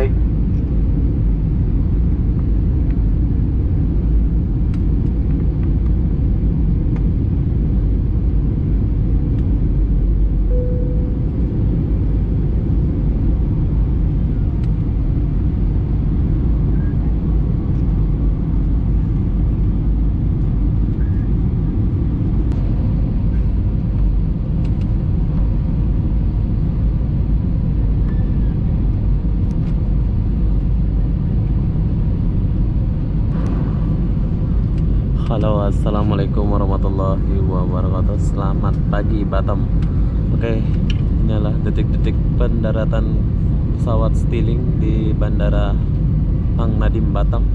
Baik. Halo, assalamualaikum warahmatullahi wabarakatuh. Selamat pagi Batam. Oke, inilah detik-detik pendaratan pesawat Stiling di Bandara Hang Nadim Batam.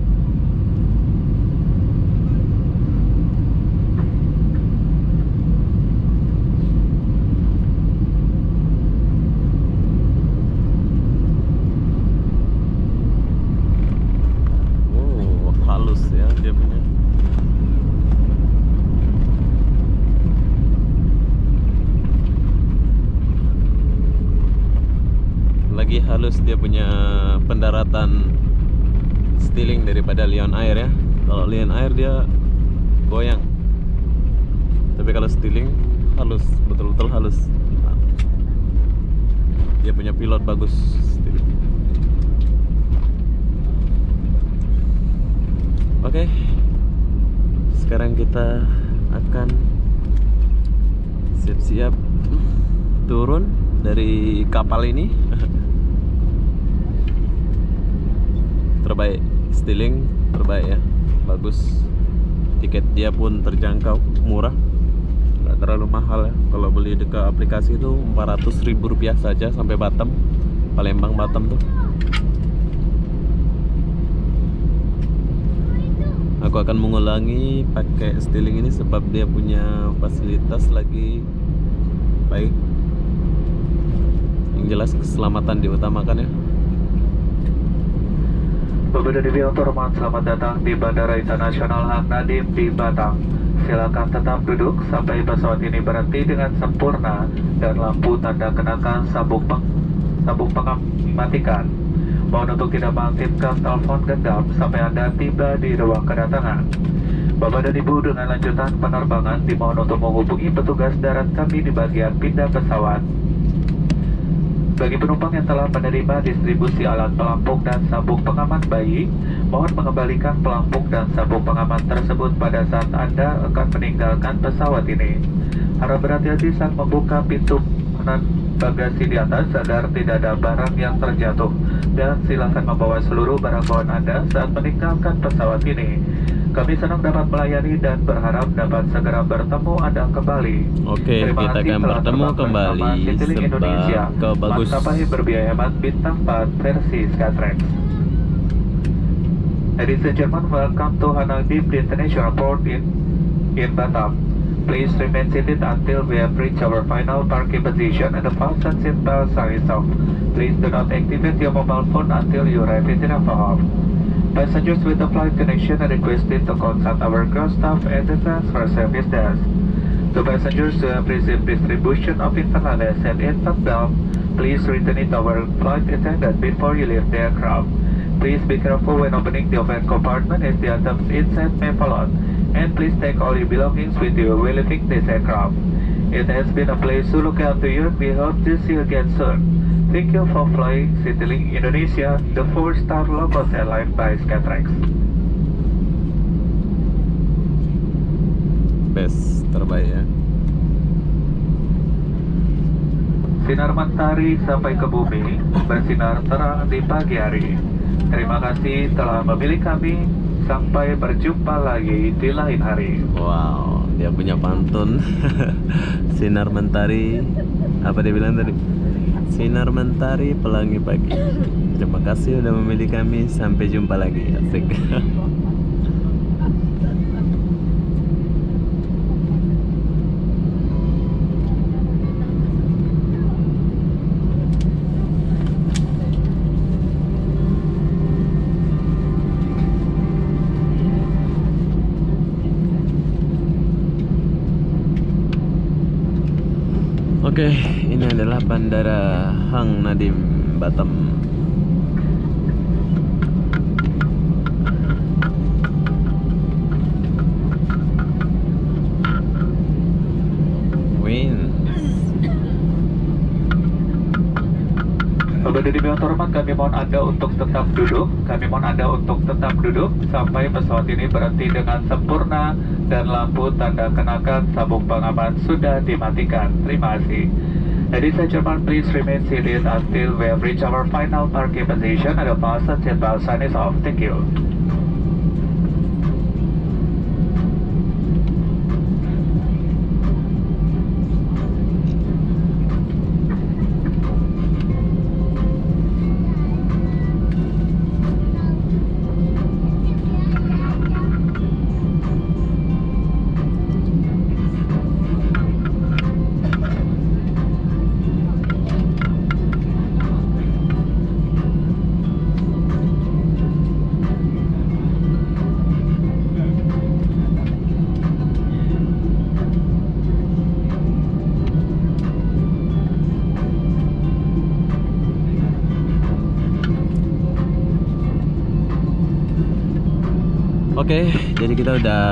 Halus ya dia punya. Lagi halus dia punya pendaratan Stiling daripada Lion Air ya. Kalau Lion Air dia goyang, tapi kalau Stiling halus, betul-betul halus. Dia punya pilot bagus Stiling. Oke, sekarang kita akan siap-siap turun dari kapal ini. Terbaik, Stiling terbaik ya, bagus. Tiket dia pun terjangkau, murah, nggak terlalu mahal ya. Kalau beli dekat aplikasi itu Rp400.000 saja sampai Batam, Palembang Batam tuh. Aku akan mengulangi pakai Stiling ini sebab dia punya fasilitas lagi baik. Yang jelas keselamatan diutamakan ya. Berbeda di Torman, selamat datang di Bandara Internasional Hang Nadim di Batam. Silakan tetap duduk sampai pesawat ini berhenti dengan sempurna dan lampu tanda kenakan sabuk pengaman dimatikan. Mohon untuk tidak mengaktifkan telepon genggam sampai Anda tiba di ruang kedatangan. Bapak dan Ibu, dengan lanjutan penerbangan dimohon untuk menghubungi petugas darat kami di bagian pindah pesawat. Bagi penumpang yang telah menerima distribusi alat pelampung dan sabuk pengaman bayi, mohon mengembalikan pelampung dan sabuk pengaman tersebut pada saat Anda akan meninggalkan pesawat ini. Harap berhati-hati saat membuka pintu bagasi di atas agar tidak ada barang yang terjatuh, dan silakan membawa seluruh barang bawaan Anda saat meninggalkan pesawat ini. Kami senang dapat melayani dan berharap dapat segera bertemu Anda kembali. Oke, kita akan bertemu kembali sebab kebagus. Maskapai berbiaya hemat bintang 4 versi Skytrax. Ladies and gentlemen, welcome to Hang Nadim International Port in Batam. Please remain seated until we have reached our final parking position and the fasten seatbelt sign is off. Please do not activate your mobile phone until you arrive in the hub. Passengers with the flight connection are requested to consult our ground staff at the transfer service desk. To passengers who have received distribution of internals and infant belt, please return it to our flight attendant before you leave the aircraft. Please be careful when opening the overhead compartment as the items inside may fall out, and please take all your belongings with you while leaving this aircraft. It has been a pleasure to look after you. We hope to see you again soon. Thank you for flying Stiling Indonesia, the 4-star low-cost airline by Skytrax. Best, terbaik ya. Sinar matahari sampai ke bumi, bersinar terang di pagi hari. Terima kasih telah memilih kami. Sampai berjumpa lagi di lain hari. Wow, dia punya pantun. Sinar mentari, apa dia bilang tadi? Sinar mentari pelangi pagi. Terima kasih sudah memilih kami. Sampai jumpa lagi. Asik. Oke, ini adalah Bandara Hang Nadim Batam. Pada di bawah terhormat kami mohon Anda untuk tetap duduk. Kami mohon Anda untuk tetap duduk sampai pesawat ini berhenti dengan sempurna dan lampu tanda kenakan sabuk pengaman sudah dimatikan. Terima kasih. Ladies and gentlemen, please remain seated until we have reached our final parking position and the fasten seatbelt sign is off. Thank you. Oke, jadi kita udah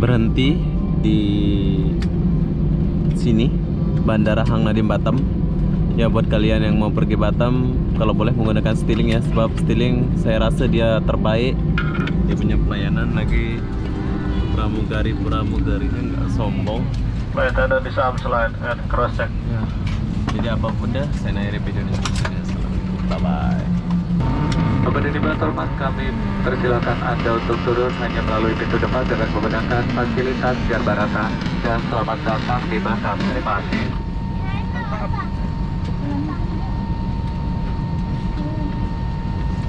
berhenti di sini, Bandara Hang Nadiem Batam. Ya buat kalian yang mau pergi Batam, kalau boleh menggunakan Stiling ya, sebab Stiling saya rasa dia terbaik. Dia punya pelayanan lagi pramugarinya nggak sombong. Baik, ada di arm slide and cross check. Ya. Jadi apapun dah, saya naik videonya. Bye bye. Kepada di bawah terhormat kami persilakan Anda untuk turun hanya melalui pintu depan dengan menggunakan fasilitas jar barata dan selamat datang di Batam. Terima kasih.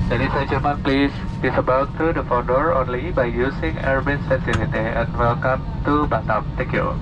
Ladies and gentlemen, please disable through the front door only by using airbag facility and welcome to Batam. Thank you.